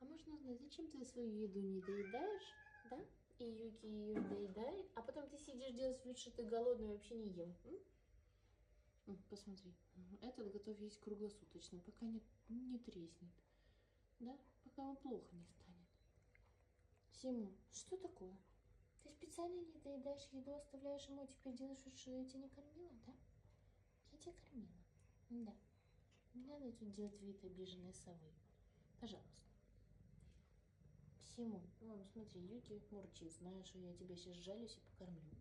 А можно узнать, зачем ты свою еду не доедаешь, да? И Юки ее доедает, а потом ты сидишь делаешь вид, что ты голодный и вообще не ел. Посмотри, этот готов есть круглосуточно, пока не треснет, да? Пока ему плохо не станет. Симон, что такое? Ты специально не доедаешь еду, оставляешь ему, теперь делаешь вид, что я тебя не кормила, да? Я тебя кормила. Да. Не надо тут делать вид обиженной совы. Пожалуйста. Симон, вон, смотри, Юки мурчит, зная, что я тебя сейчас жалюсь и покормлю.